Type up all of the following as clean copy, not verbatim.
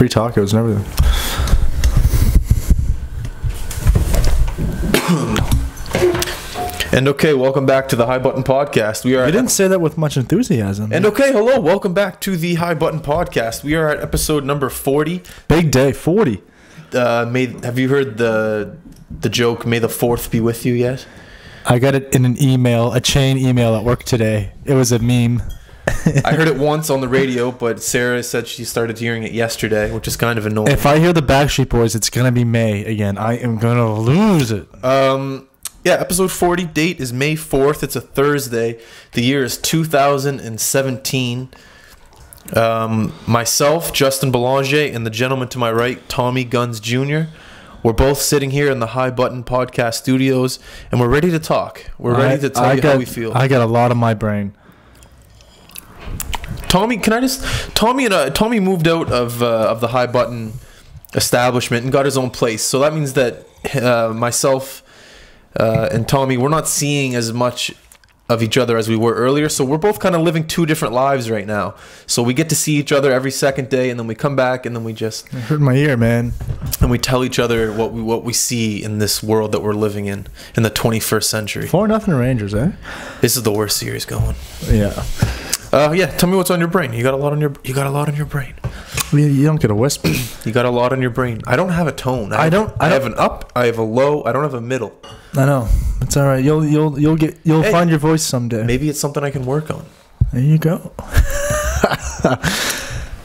free tacos and everything. And okay, welcome back to the High Button Podcast. We are. You didn't say that with much enthusiasm. And okay, hello, welcome back to the High Button Podcast. We are at episode number 40. Big day, 40. Have you heard the joke? May the 4th be with you yet? I got it in an email, a chain email at work today. It was a meme. I heard it once on the radio, but Sarah said she started hearing it yesterday, which is kind of annoying. If I hear the Backstreet Boys, it's gonna be May again. I am gonna lose it. Yeah, episode 40, date is May 4th. It's a Thursday. The year is 2017. Myself, Justin Belanger, and the gentleman to my right, Tommy Guns Jr., we're both sitting here in the High Button Podcast studios, and we're ready to talk. We're ready to tell you how we feel. I got a lot on my brain. Tommy, Tommy moved out of the High Button establishment and got his own place. So that means that myself and Tommy, we're not seeing as much of each other as we were earlier. So we're both kind of living two different lives right now. So we get to see each other every second day, and then we come back, and then we just... It hurt my ear, man. And we tell each other what we see in this world that we're living in the 21st century. 4-0 Rangers, eh? This is the worst series going. Yeah. Yeah, tell me what's on your brain. You got a lot on your brain. You don't get a whisper. You got a lot on your brain. I don't have a tone. I have an up. I have a low. I don't have a middle. I know. It's all right. You'll find your voice someday. Maybe it's something I can work on. There you go.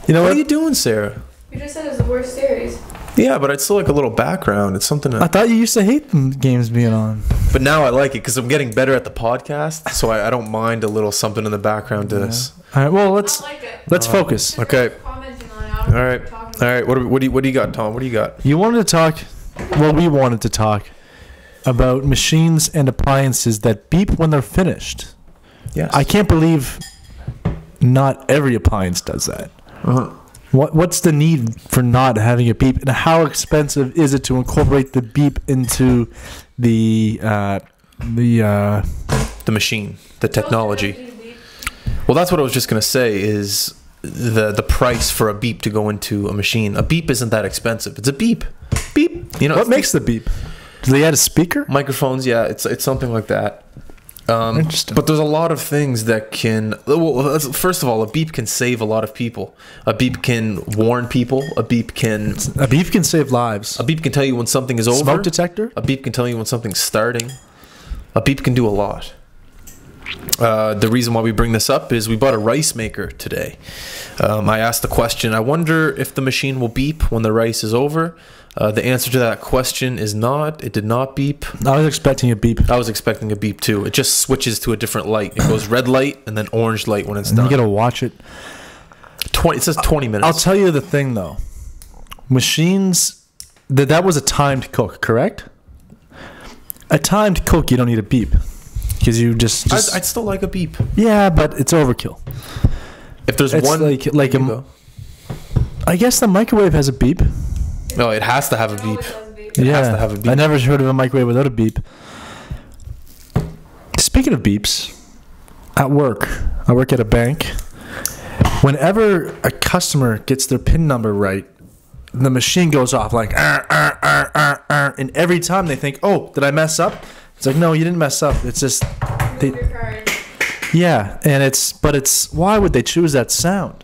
You know what are you doing, Sarah? You just said it was the worst series. Yeah, but I'd still like a little background. It's something. I thought you used to hate the games being on. But now I like it because I'm getting better at the podcast, so I don't mind a little something in the background to this. All right. Well, let's focus. Okay. All right. What do you got, Tom? What do you got? You wanted to talk. Well, we wanted to talk about machines and appliances that beep when they're finished. Yes. I can't believe not every appliance does that. Uh-huh. What's the need for not having a beep, and how expensive is it to incorporate the beep into the machine, the technology? Well, that's what I was just gonna say. Is the price for a beep to go into a machine? A beep isn't that expensive. It's a beep, beep. You know what makes the beep? Do they add a speaker? Microphones, yeah. It's something like that. Interesting. But there's a lot of things that can... Well, first of all, a beep can save a lot of people. A beep can warn people. A beep can save lives. A beep can tell you when something is over. Smoke detector? A beep can tell you when something's starting. A beep can do a lot. The reason why we bring this up is we bought a rice maker today. I asked the question, I wonder if the machine will beep when the rice is over. The answer to that question is not. It did not beep. I was expecting a beep. I was expecting a beep too. It just switches to a different light. It goes red light and then orange light when it's done. You gotta watch it. It says 20 minutes. I'll tell you the thing though. Machines, that was a timed cook, correct? A timed cook, you don't need a beep. Because you just I'd still like a beep. Yeah, but it's overkill. If there's it's one... I guess the microwave has a beep. No, it has to have a beep. It has to have a beep. I never heard of a microwave without a beep. Speaking of beeps, at work, I work at a bank. Whenever a customer gets their PIN number right, the machine goes off like, and every time they think, oh, did I mess up? It's like, no, you didn't mess up. It's just, yeah, and why would they choose that sound?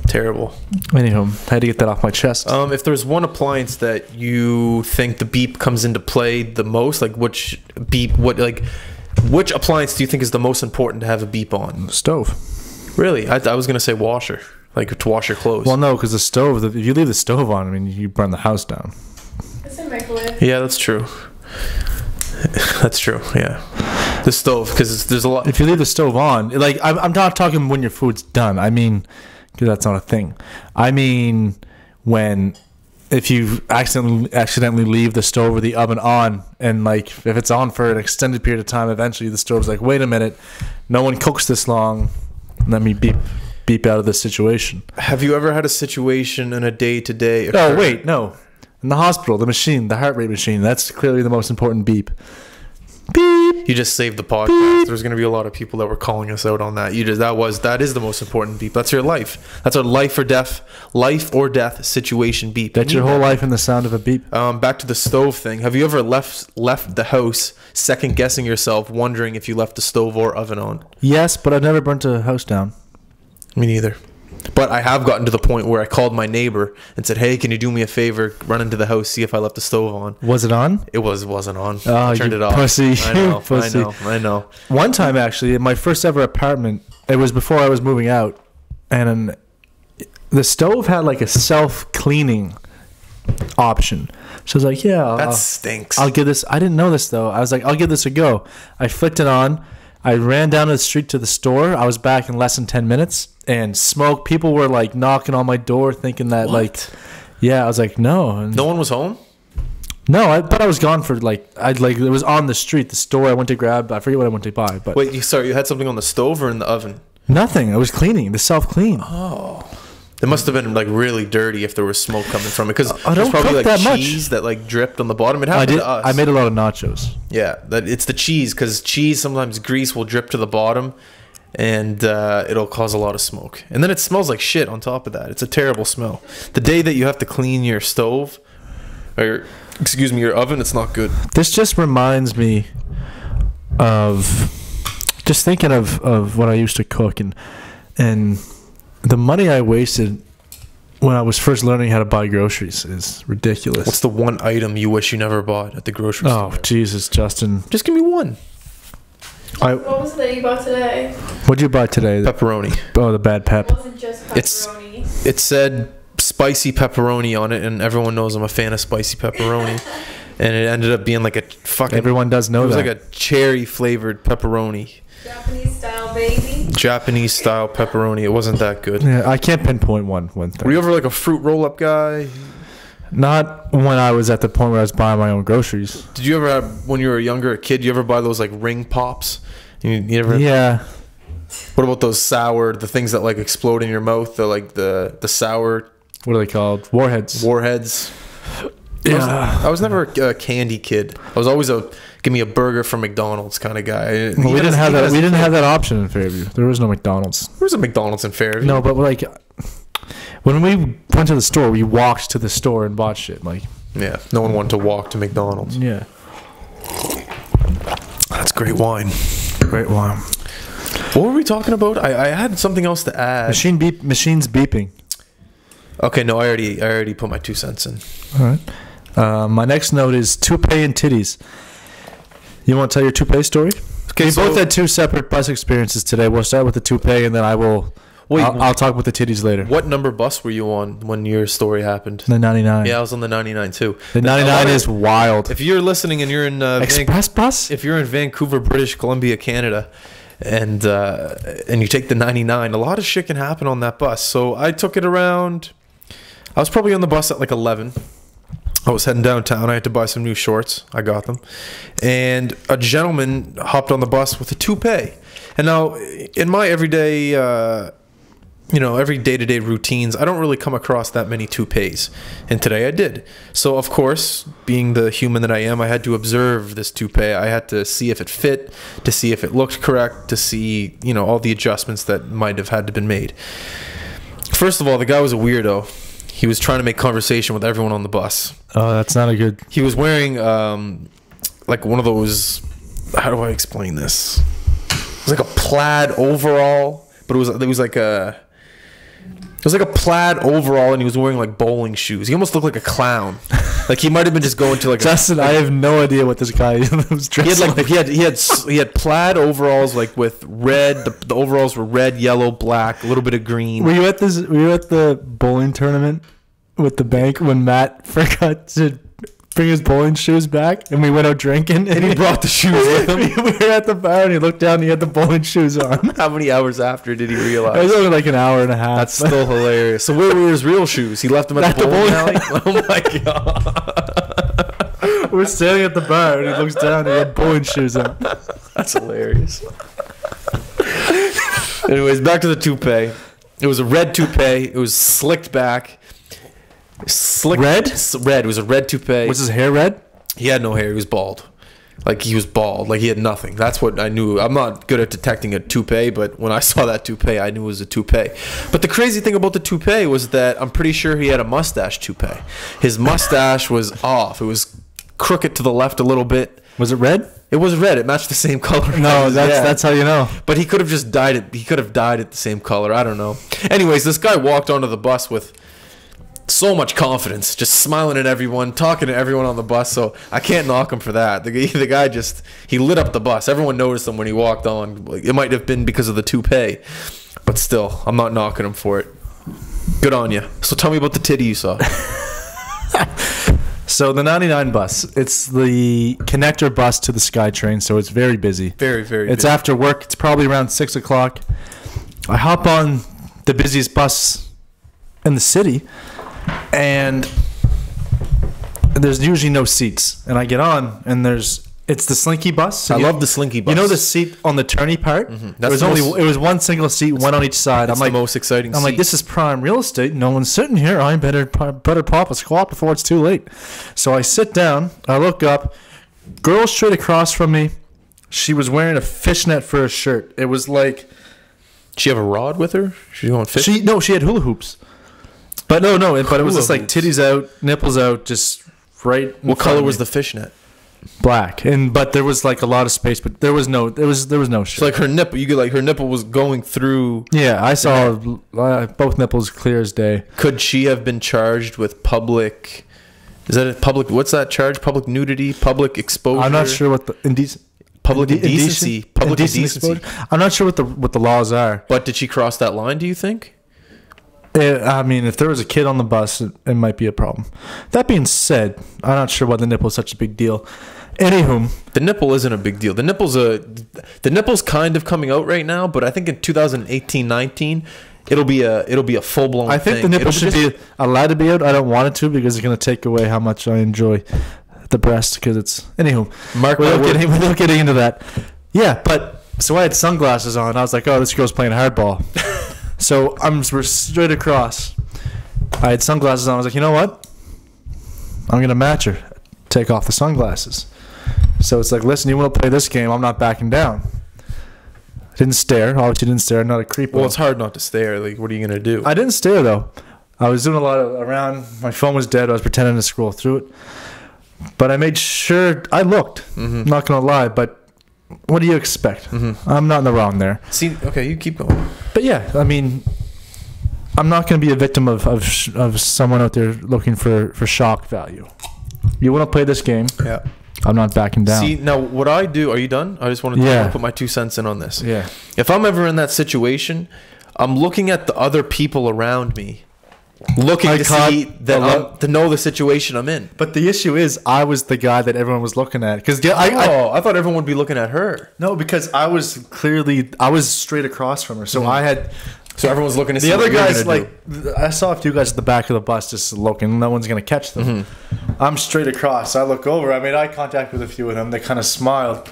Terrible. Anyhow, I had to get that off my chest. If there's one appliance that you think the beep comes into play the most, like which appliance do you think is the most important to have a beep on? Stove. Really? I was gonna say washer, like to wash your clothes. Well, no, because the stove. If you leave the stove on, I mean, you burn the house down. It's a microwave. Yeah, that's true. That's true. Yeah, the stove, because there's a lot. If you leave the stove on, like I'm not talking when your food's done. I mean. Because that's not a thing. I mean, if you accidentally leave the stove or the oven on, and like if it's on for an extended period of time, eventually the stove's like, wait a minute, no one cooks this long. Let me beep out of this situation. Have you ever had a situation in a day-to-day? No, wait, no. In the hospital, the machine, the heart rate machine, that's clearly the most important beep. Beep. You just saved the podcast. There's going to be a lot of people that were calling us out on that. That is the most important beep. That's your life. That's our life or death situation beep. That's your whole life in the sound of a beep. Back to the stove thing. Have you ever left the house second guessing yourself, wondering if you left the stove or oven on? Yes, but I've never burnt a house down. Me neither. But I have gotten to the point where I called my neighbor and said, "Hey, can you do me a favor? Run into the house, see if I left the stove on." Was it on? It wasn't on. Oh, I turned you it off. pussy. I know. Pussy. I know. One time, actually, in my first ever apartment, it was before I was moving out, and the stove had like a self-cleaning option. So I was like, "Yeah, That stinks." I'll give this." I didn't know this though. I was like, "I'll give this a go." I flicked it on. I ran down the street to the store. I was back in less than 10 minutes, and smoke. People were like knocking on my door, thinking that I was like, no. And no one was home. no, but I was gone for it was on the street, the store I went to grab. I forget what I went to buy, but Wait, you had something on the stove or in the oven? nothing. I was cleaning the self-clean. Oh. It must have been like really dirty if there was smoke coming from it, because I there's don't probably cook like that cheese much. that like dripped on the bottom. It I happened did. to us. I made a lot of nachos. Yeah, it's the cheese, because cheese sometimes grease will drip to the bottom, and it'll cause a lot of smoke, and then it smells like shit on top of that. It's a terrible smell. The day that you have to clean your stove, or your oven, it's not good. This just reminds me of just thinking of what I used to cook and the money I wasted when I was first learning how to buy groceries is ridiculous. What's the one item you wish you never bought at the grocery store? Oh, Jesus, Justin. Just give me one. What was it that you bought today? What'd you buy today? Pepperoni. Oh, the bad It pep. wasn't just pepperoni. It said spicy pepperoni on it, and everyone knows I'm a fan of spicy pepperoni. And it ended up being like a fucking... Everyone does know It was that. like a cherry-flavored pepperoni. Japanese style, baby. Japanese-style pepperoni. It wasn't that good. Yeah, I can't pinpoint one thing. Were you ever like a fruit roll-up guy? Not when I was at the point where I was buying my own groceries. Did you ever have, when you were younger, a kid, you ever buy those like ring pops? You ever? Yeah. What about those sour, the things that like explode in your mouth? The sour What are they called? Warheads. warheads. Yeah. I was never a candy kid. I was always a give me a burger from McDonald's kind of guy. Well, we didn't have that. We didn't have that option in Fairview. There was no McDonald's. There was a McDonald's in Fairview. No, but like when we went to the store, we walked to the store and bought shit. Like, Yeah, no one wanted to walk to McDonald's. yeah, That's great wine. great one. What were we talking about? I had something else to add. Machines beeping. Okay, no, I already put my 2 cents in. All right. My next note is toupee and titties. You want to tell your toupee story? Okay, We so both had two separate bus experiences today. We'll start with the toupee, and then I'll talk with the titties later. what number bus were you on when your story happened? The 99. Yeah, I was on the 99 too. The 99 is wild. If you're listening and you're in Express bus? if you're in Vancouver, British Columbia, Canada, and you take the 99, a lot of shit can happen on that bus. So I took it around. I was probably on the bus at like 11. I was heading downtown. I had to buy some new shorts. I got them. And a gentleman hopped on the bus with a toupee. And now, in my everyday, every day-to-day routines, I don't really come across that many toupees. And today I did. So, of course, being the human that I am, I had to observe this toupee. I had to see if it fit, to see if it looked correct, to see, all the adjustments that might have had to been made. First of all, the guy was a weirdo. He was trying to make conversation with everyone on the bus. Oh, that's not a good... He was wearing like one of those, how do I explain this? It was like a plaid overall, but it was like a plaid overall, and he was wearing like bowling shoes. He almost looked like a clown. Like he might have been just going to like Justin, I have no idea what this guy was dressed like. He had plaid overalls like with red. The overalls were red, yellow, black, a little bit of green. Were you at the bowling tournament with the bank when Matt forgot to bring his bowling shoes back and we went out drinking And he brought the shoes with him. we were at the bar and he looked down and he had the bowling shoes on. How many hours after did he It realize? was only like an hour and a half. That's still hilarious. So where were his real shoes? He left them at the bowling alley? Oh my god. We're standing at the bar and he looks down and he had bowling shoes on. That's hilarious. Anyways, back to the toupee. It was a red toupee. It was slicked back. Red? Red. It was a red toupee. Was his hair red? He had no hair. He was bald. Like he was bald, like he had nothing. That's what I knew. I'm not good at detecting a toupee, but when I saw that toupee, I knew it was a toupee. But the crazy thing about the toupee was that I'm pretty sure he had a mustache toupee. His mustache was off. It was crooked to the left a little bit. Was it red? It was red. It matched the same color. No, that's how you know. But he could have just dyed it. He could have dyed it the same color. I don't know. Anyways, this guy walked onto the bus with so much confidence, just smiling at everyone, talking to everyone on the bus. So I can't knock him for that. The guy just, he lit up the bus. Everyone noticed him when he walked on. It might have been because of the toupee, but still, I'm not knocking him for it. Good on you. So tell me about the titty you saw. So the 99 bus, it's the connector bus to the SkyTrain, so it's very busy. Very, very It's busy. after work. It's probably around 6 o'clock. I hop on the busiest bus in the city, and there's usually no seats. And I get on, and it's the Slinky bus. So I love the Slinky bus. You know the seat on the turny part? That's it was one single seat, one on each side. That's I'm like, the most exciting I'm like, seat. this is prime real estate. No one's sitting here. I better pop a squat before it's too late. So I sit down. I look up. Girl straight across from me. She was wearing a fishnet for a shirt. It was like, She have a rod with her? She's going fishing? she had hula hoops. But no, but it was just like hoops. titties out, nipples out, just right. What color was the fishnet? Black? But there was like a lot of space, but there was no shirt. So like her nipple, you could like her nipple was going through. Yeah, I saw both nipples clear as day. Could she have been charged with public? Is that a public? What's that charge? Public nudity, public exposure. I'm not sure what the Public indecency, public indecency. exposure? I'm not sure what the laws are. But did she cross that line? Do you think? I mean, if there was a kid on the bus, it might be a problem. That being said, I'm not sure why the nipple is such a big deal. Anywho, The nipple isn't a big deal. The nipple's kind of coming out right now, but I think in 2018-19, it'll be a full blown. I think the nipple should be allowed to be out. I don't want it to because it's going to take away how much I enjoy the breast. Because it's anywho. Mark, without getting into that. Yeah, but so I had sunglasses on. I was like, oh, this girl's playing hardball. So we're straight across. I had sunglasses on. I was like, you know what? I'm going to match her. Take off the sunglasses. So it's like, listen, you want to play this game? I'm not backing down. I didn't stare. Obviously didn't stare. I'm not a creep. Well, it's hard not to stare. Like, what are you going to do? I didn't stare, though. I was doing a lot around. My phone was dead. I was pretending to scroll through it. But I made sure I looked. Mm-hmm. Not going to lie, but what do you expect? Mm-hmm. I'm not in the wrong there. See, okay, you keep going. But yeah, I mean, I'm not going to be a victim of someone out there looking for shock value. You want to play this game? Yeah. I'm not backing down. See, now what I do, are you done? I just want to put my 2 cents in on this. Yeah. If I'm ever in that situation, I'm looking at the other people around me, looking to see that to know the situation I'm in. But the issue is, I was the guy that everyone was looking at. Because I thought everyone would be looking at her. no, because I was straight across from her, so I had. So everyone's looking to see The other what you're guys, gonna like, I saw a few guys at the back of the bus just looking. No one's going to catch them. I'm straight across. I look over. I made eye contact with a few of them. They kind of smiled.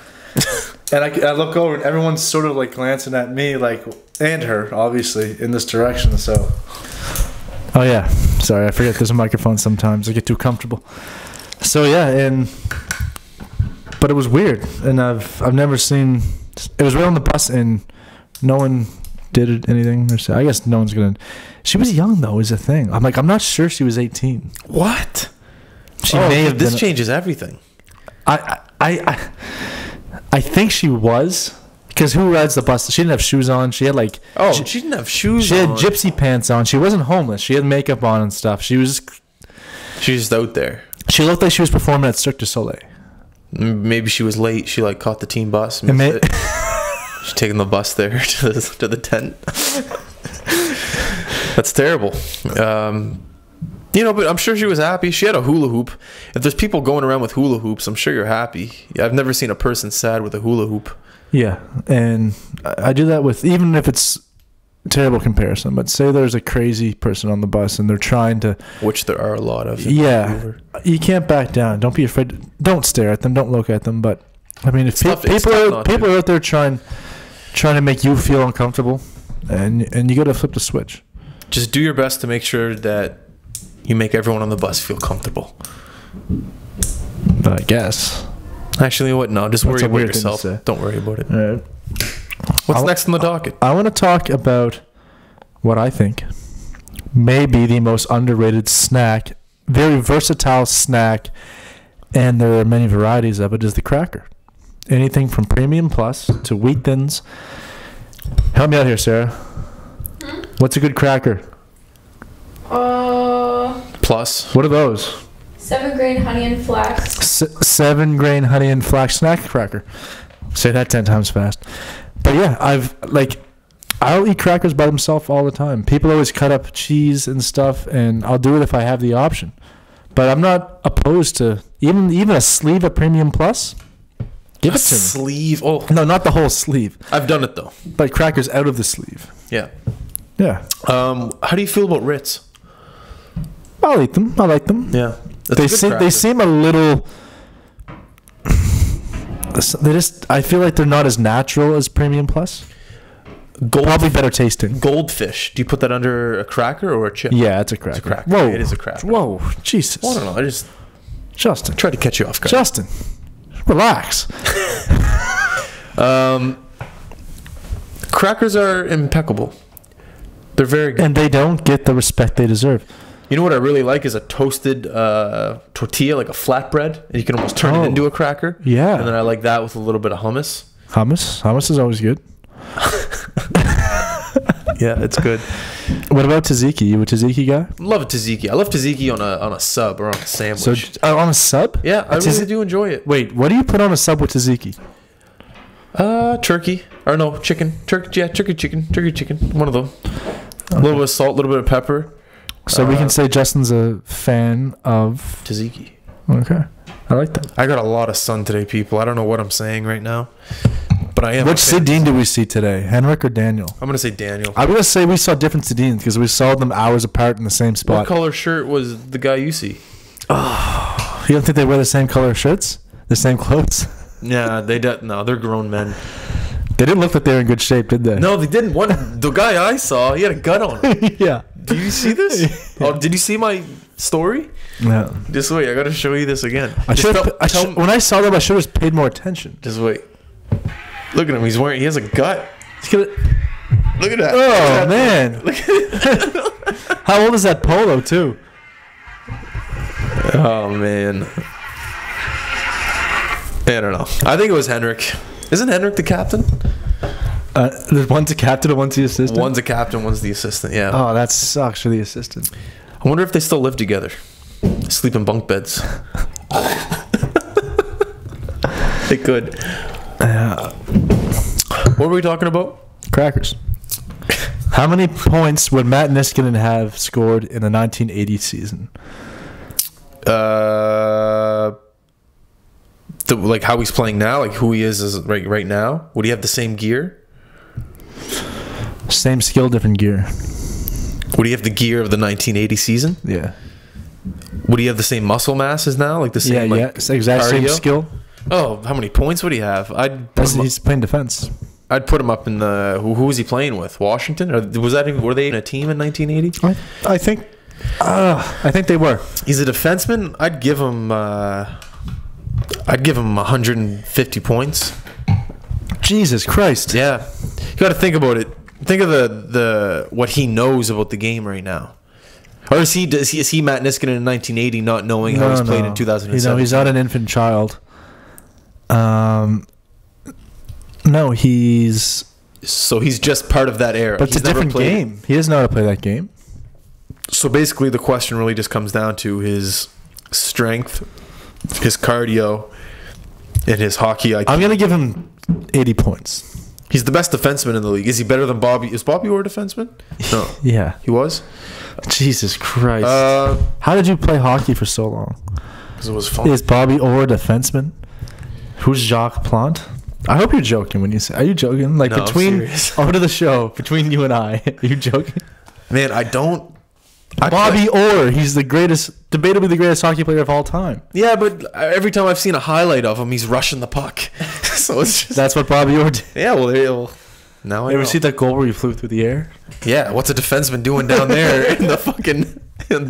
And I look over, and everyone's sort of, like, glancing at me, like, and her, obviously, in this direction. So, oh, yeah. Sorry, I forget there's a microphone sometimes. I get too comfortable. So, yeah, but it was weird. And I've never seen... It was right on the bus, and no one... did anything or so. I guess no one's gonna. She was young though, is the thing. I'm not sure she was 18. What? She may have this been. changes everything. I think she was, because who rides the bus? She didn't have shoes on. She had like. Oh, she didn't have shoes. She had gypsy pants on. She wasn't homeless. She had makeup on and stuff. She's just out there. She looked like she was performing at Cirque du Soleil. Maybe she was late. She like caught the team bus. She's taking the bus there to the tent. That's terrible. But I'm sure she was happy. She had a hula hoop. If there's people going around with hula hoops, I'm sure you're happy. I've never seen a person sad with a hula hoop. Yeah, and I do that with, even if it's a terrible comparison, but say there's a crazy person on the bus and they're trying to... Which there are a lot of. Yeah, you can't back down. Don't be afraid. Don't stare at them. Don't look at them. But, I mean, if people are out there trying to make you feel uncomfortable, and you got to flip the switch. Just do your best to make sure that you make everyone on the bus feel comfortable. But I guess Actually, what? No, just That's worry a about weird thing to yourself. say. Don't worry about it. All right. What's next on the docket? I want to talk about what I think may be the most underrated snack, very versatile snack, and there are many varieties of it, is the cracker. Anything from Premium Plus to Wheat Thins. Help me out here, Sarah. What's a good cracker? Plus. What are those? 7 grain honey and flax. 7 grain honey and flax snack cracker. Say that 10 times fast. But yeah, I'll eat crackers by themselves all the time. People always cut up cheese and stuff, and I'll do it if I have the option. But I'm not opposed to even a sleeve of Premium Plus. Give it to me. Sleeve. Oh, No, not the whole sleeve, I've done it though. but crackers out of the sleeve. Yeah. Yeah, How do you feel about Ritz? I'll eat them. I like them. Yeah. They seem a little. I feel like they're not as natural as Premium Plus. Probably better tasting. Goldfish. Do you put that under a cracker or a chip? Yeah, it's a cracker. It's a cracker. Whoa, It is a cracker. Whoa, Jesus. Well, I don't know. I just Justin. tried to catch you off guard. Justin, relax. Crackers are impeccable. They're very good. And they don't get the respect they deserve. You know what I really like is a toasted tortilla, like a flatbread, and you can almost turn it into a cracker. Yeah. And then I like that with a little bit of hummus. Hummus is always good. Yeah, it's good. What about tzatziki? You a tzatziki guy? Love tzatziki. I love tzatziki on a sub or on a sandwich. So on a sub? Yeah, I really do enjoy it. Wait, what do you put on a sub with tzatziki? Turkey or no chicken? Turkey chicken. One of them. A little bit of salt, a little bit of pepper. So we can say Justin's a fan of Tzatziki. Okay, I like that. I got a lot of sun today, people. I don't know what I'm saying right now, but I am. Which Sedin did we see today, Henrik or Daniel? I'm gonna say Daniel. I'm gonna say we saw different Sedins because we saw them hours apart in the same What spot. color shirt was the guy you see? You don't think they wear the same color shirts, the same clothes? Yeah, no, they're grown men. They didn't look like they were in good shape, did they? No, they didn't. The guy I saw, he had a gun on him. Yeah. Do you see this? Oh, did you see my story? No. Just wait, I gotta show you this again. When I saw them, I should have paid more attention. Just wait. Look at him. He has a gut. Look at that. Oh, man. How old is that polo, too? Oh, man. I don't know. I think it was Henrik. Isn't Henrik the captain? There's one's a captain and one's the assistant? One's a captain, one's the assistant, yeah. Oh, that sucks for the assistant. I wonder if they still live together. Sleep in bunk beds. They could. What were we talking about? Crackers. How many points would Matt Niskanen have scored in the 1980 season? Like how he's playing now, like who he is right now. Would he have the same gear? Same skill, different gear. Would he have the gear of the 1980 season? Yeah. Would he have the same muscle mass as now, like the same? Yeah, exact same skill. Oh, how many points would he have? He's playing defense. I'd put him up in the. Who was he playing with? Washington? Or were they in a team in 1980? I think they were. He's a defenseman. I'd give him 150 points. Jesus Christ. Yeah, you got to think about it. Think of the what he knows about the game right now. Or is he Matt Niskanen in 1980, not knowing how he's played in 2007? He's not an infant child. No, he's just part of that era. But it's a different game. He doesn't know how to play that game. So basically, the question really just comes down to his strength, his cardio, and his hockey IQ. I'm gonna give him 80 points. He's the best defenseman in the league. Is he better than Bobby? Is Bobby Orr a defenseman? No. Yeah. He was? Jesus Christ. How did you play hockey for so long? Because it was fun. Is Bobby Orr a defenseman? Who's Jacques Plante? I hope you're joking when you say. Are you joking? Like no, between over the show, between you and I, are you joking? Man, I don't. Bobby Orr, he's debatably the greatest hockey player of all time. Yeah, but every time I've seen a highlight of him, he's rushing the puck. So it's just, that's what Bobby Orr did. Yeah, well now I ever see that goal where he flew through the air? Yeah, what's a defenseman doing down there in the fucking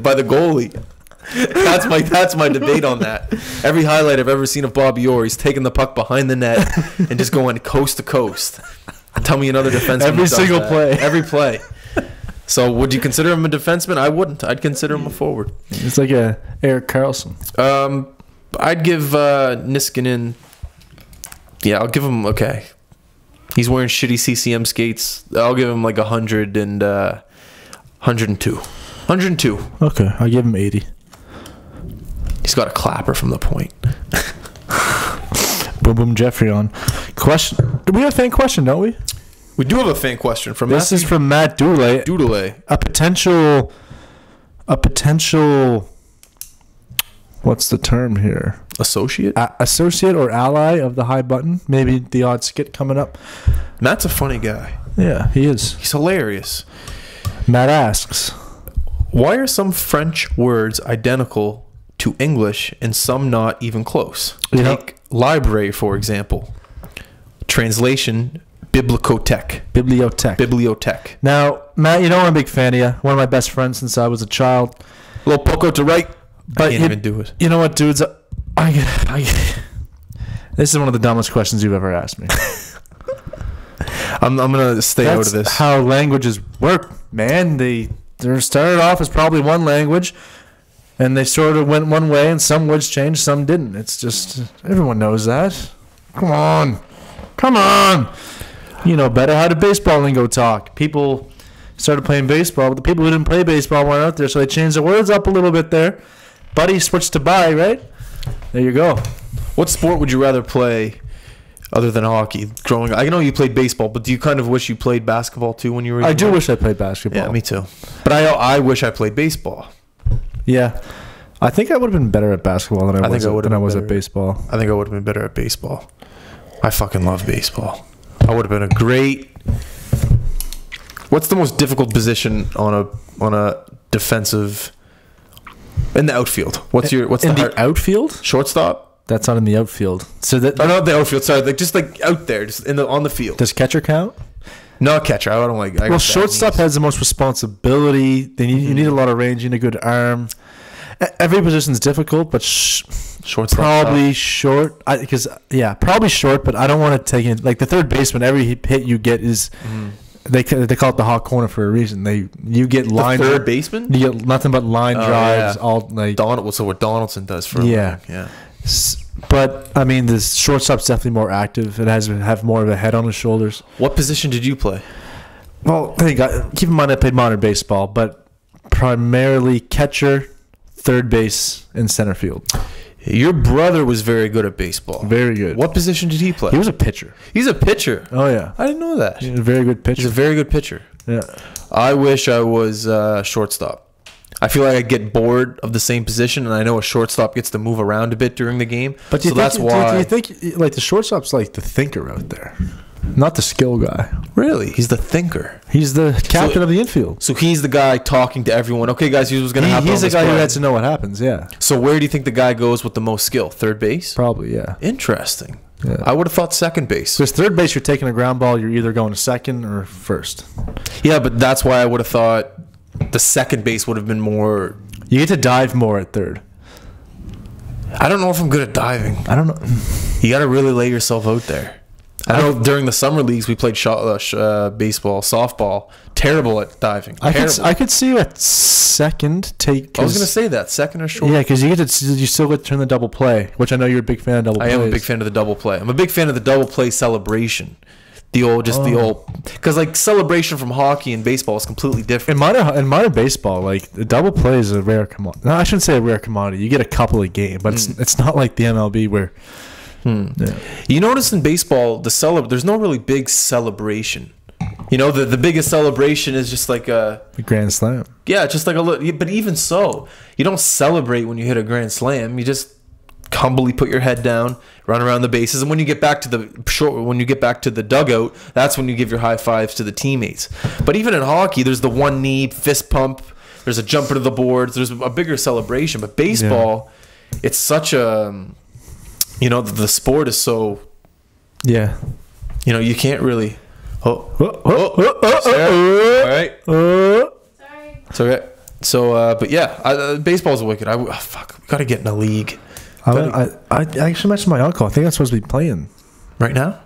by the goalie? That's my debate on that. Every highlight I've ever seen of Bobby Orr, he's taking the puck behind the net and just going coast to coast. Tell me another defenseman. Every single play. Every play. So would you consider him a defenseman? I wouldn't. I'd consider him a forward. It's like a Erik Karlsson. I'd give Niskanen. Yeah, I'll give him okay. He's wearing shitty CCM skates. I'll give him like 100 and 102. 102. Okay, I'll give him 80. He's got a clapper from the point. Boom, boom, Jeffrey on. Question. Do we have a fan question, don't we? We do have a fan question from This is from Matt Dooley. A potential. What's the term here? Associate? Associate or ally of the high button. Maybe the odd skit coming up. Matt's a funny guy. Yeah, he is. He's hilarious. Matt asks, why are some French words identical to English and some not even close? Take library, for example. Translation, bibliothèque. Bibliothèque. Now, Matt, you know I'm a big fan of you. One of my best friends since I was a child. A little poco to right. But I can't even do it. You know what, dudes? This is one of the dumbest questions you've ever asked me. I'm gonna stay out of this. How languages work, man. They're started off as probably one language, and they sort of went one way, and some words changed, some didn't. It's just everyone knows that. Come on. You know better. How did baseball lingo talk? People started playing baseball, but the people who didn't play baseball weren't out there, so they changed the words up a little bit there. Buddy switched to bye, right? There you go. What sport would you rather play other than hockey growing up? I know you played baseball, but do you kind of wish you played basketball too when you were young? I do wish I played basketball. Yeah, me too. But I wish I played baseball. Yeah. I think I would have been better at basketball than I was at baseball. I think I would have been better at baseball. I fucking love baseball. I would have been a great... What's the most difficult position on a defensive... In the outfield. What's the outfield? Shortstop? That's not in the outfield. So that not the outfield. Sorry, just like out there, just on the field. Does catcher count? No, catcher. I don't like. Well, shortstop has the most responsibility. You need a lot of range. You need a good arm. Every position's difficult, but shortstop probably short. Probably short. But I don't want to take it like the third baseman. Every hit you get is. They call it the hot corner for a reason. You get line third baseman. You get nothing but line drives. Yeah. All like So what Donaldson does for yeah. But I mean, the shortstop's definitely more active. It have more of a head on his shoulders. What position did you play? Well, keep in mind I played modern baseball, but primarily catcher, third base, and center field. Your brother was very good at baseball. Very good. What position did he play? He was a pitcher. He's a pitcher. Oh, yeah. I didn't know that. He's a very good pitcher. He's a very good pitcher. Yeah. I wish I was shortstop. I feel like I get bored of the same position, and I know a shortstop gets to move around a bit during the game. But do you think like the shortstop's like the thinker out there, not the skill guy? Really? He's the thinker. He's the captain of the infield. So he's the guy talking to everyone. Okay, guys, here's what's going to happen. He's the guy who had to know what happens, yeah. So where do you think the guy goes with the most skill? Third base? Probably, yeah. Interesting. Yeah. I would have thought second base. Because third base, you're taking a ground ball, you're either going to second or first. Yeah, but that's why I would have thought the second base would have been more... You get to dive more at third. I don't know if I'm good at diving. I don't know. You got to really lay yourself out there. I know during the summer leagues we played baseball, softball. Terrible at diving. I could see you at second. I was going to say that second or short. Yeah, because you still get to turn the double play, which I know you're a big fan of double play. I am a big fan of the double play. I'm a big fan of the double play celebration. Because like celebration from hockey and baseball is completely different. In modern baseball, like the double play is a rare commodity. No, I shouldn't say a rare commodity. You get a couple a game, but it's not like the MLB where. Yeah. You notice in baseball there's no really big celebration. You know, the biggest celebration is just like a grand slam. Yeah, just like a little. But even so, you don't celebrate when you hit a grand slam. You just humbly put your head down, run around the bases, and when you get back to the dugout, that's when you give your high fives to the teammates. But even in hockey, there's the one knee fist pump. There's a jumper to the boards. There's a bigger celebration. But baseball, it's such a the sport is so. Yeah. You can't really. All right. Sorry. It's okay. So, but yeah, baseball's wicked. Fuck, we gotta get in a league. I actually mentioned my uncle. I think I'm supposed to be playing Right now?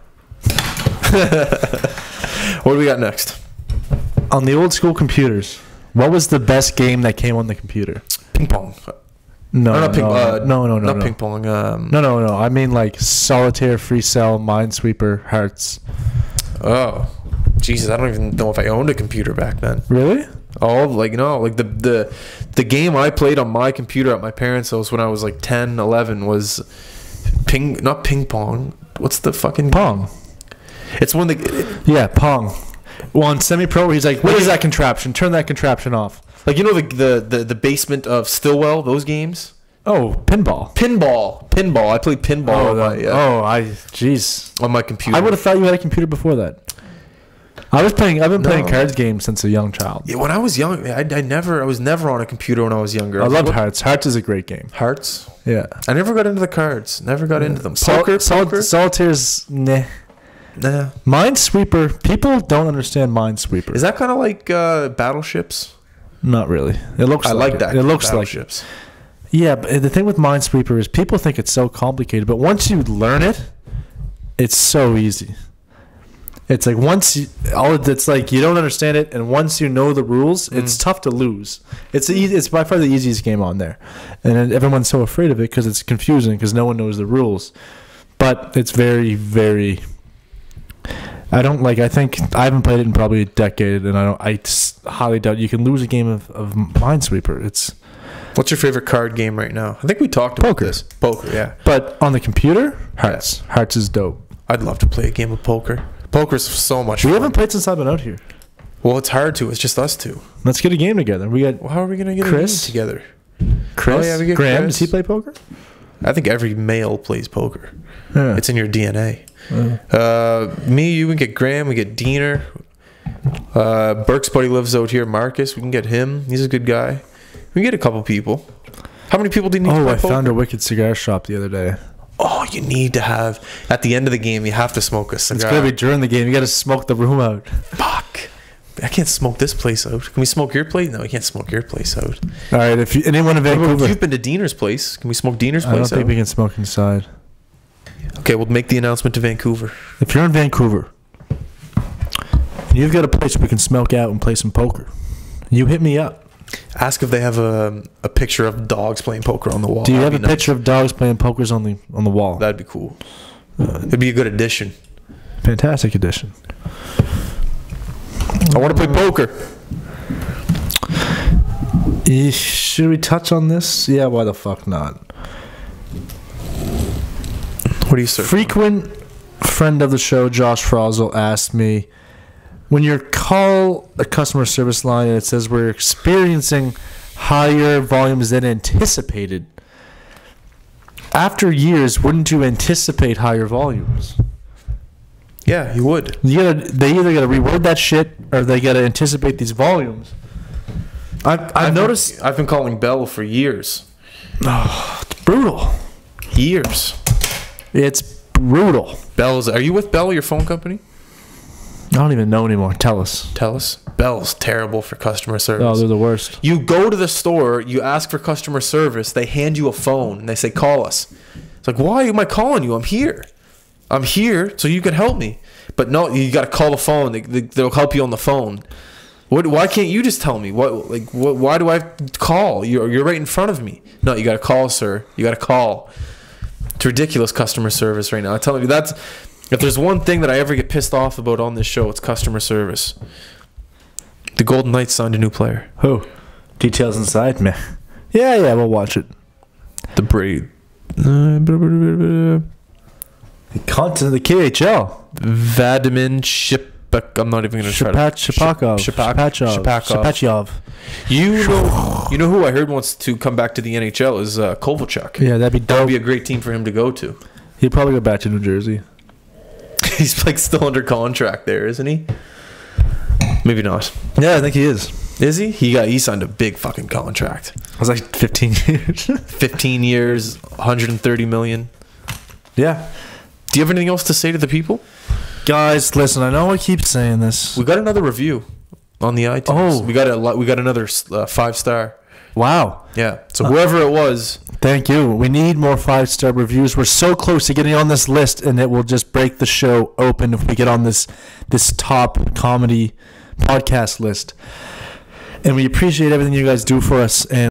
What do we got next? on the old school computers. What was the best game that came on the computer? Ping pong. No, not ping, no. ping pong. No. I mean like solitaire, free cell, Minesweeper, Hearts. Oh, Jesus! I don't even know if I owned a computer back then. Really? Oh, like no, like the game I played on my computer at my parents' house when I was like 10, 11 was not ping pong. What's the fucking Pong? It's one that Yeah, Pong. Well, on semi-pro, he's like, "What is that contraption? Turn that contraption off." like the basement of Stillwell. Those games. Oh, pinball. Pinball. I played pinball on my computer. I would have thought you had a computer before that. I've been playing cards games since a young child. Yeah, when I was young, I was never on a computer when I was younger. I loved Hearts. Hearts is a great game. Hearts. Yeah. I never got into the cards. Never got into them. Poker. Solitaire's nah. Nah. Minesweeper. People don't understand Minesweeper. Is that kind of like battleships? Not really. It looks. I like that. It looks like battleships. Yeah, but the thing with Minesweeper is people think it's so complicated, but once you learn it, it's so easy. It's like it's like you don't understand it, and once you know the rules, it's tough to lose. It's by far the easiest game on there, and everyone's so afraid of it because it's confusing because no one knows the rules. But it's very, very. I think I haven't played it in probably a decade, and I just highly doubt you can lose a game of Minesweeper. It's. What's your favorite card game right now? I think we talked about this. Poker, yeah. But on the computer, Hearts. Yeah. Hearts is dope. I'd love to play a game of poker. Poker's so much fun. We haven't played since I've been out here. Well, it's hard to. It's just us two. Let's get a game together. Well, how are we going to get Chris a game together? Chris? Oh, yeah, we get Graham, Chris. does he play poker? I think every male plays poker. Yeah. It's in your DNA. Me, you can get Graham. We get Diener. Burke's buddy lives out here. Marcus. We can get him. He's a good guy. We can get a couple people. How many people do you need to play poker? I found a wicked cigar shop the other day. Oh, you need to have at the end of the game. You have to smoke a cigar. It's gonna be during the game. You got to smoke the room out. Fuck! I can't smoke this place out. Can we smoke your place? No, we can't smoke your place out. All right, if anyone in Vancouver, you've been to Diener's place. Can we smoke Diener's place? I don't think we can smoke inside. Okay, we'll make the announcement to Vancouver. If you're in Vancouver, you've got a place we can smoke out and play some poker. You hit me up. Ask if they have a picture of dogs playing poker on the wall. Do you have a picture of dogs playing pokers on the wall? That'd be cool. It'd be a good addition. Fantastic addition. I want to play poker. Should we touch on this? Yeah, why the fuck not? What do you say? Frequent friend of the show, Josh Frozell, asked me, when you call a customer service line and it says we're experiencing higher volumes than anticipated, after years, wouldn't you anticipate higher volumes? Yeah, you would. They either got to reword that shit or they got to anticipate these volumes. I've noticed. I've been calling Bell for years. Oh, it's brutal. Years. It's brutal. Are you with Bell, your phone company? I don't even know anymore. Tell us. Bell's terrible for customer service. Oh, they're the worst. You go to the store, you ask for customer service, they hand you a phone, and they say, call us. It's like, why am I calling you? I'm here so you can help me. But no, you got to call the phone. They'll help you on the phone. Why can't you just tell me? Why do I have to call? You're right in front of me. No, you got to call, sir. You got to call. It's ridiculous customer service right now. I'm telling you, if there's one thing that I ever get pissed off about on this show, it's customer service. The Golden Knights signed a new player. Who? Details inside me. Yeah, we'll watch it. The Braid. The content of the KHL. Vadimin Ship. I'm not even going to try to. Shapachyov. You know who I heard wants to come back to the NHL is Kovalchuk. Yeah, that'd be dope. That'd be a great team for him to go to. He'd probably go back to New Jersey. He's like still under contract there, isn't he? Maybe not. Yeah, I think he is. Is he? He signed a big fucking contract. It was like 15 years. 15 years, 130 million. Yeah. Do you have anything else to say to the people? Guys, listen, I know I keep saying this. We got another review on the iTunes. Oh. We got another 5-star. Wow. Yeah. So whoever it was, Thank you. We need more 5-star reviews. We're so close to getting on this list, and it will just break the show open if we get on this top comedy podcast list. And we appreciate everything you guys do for us. And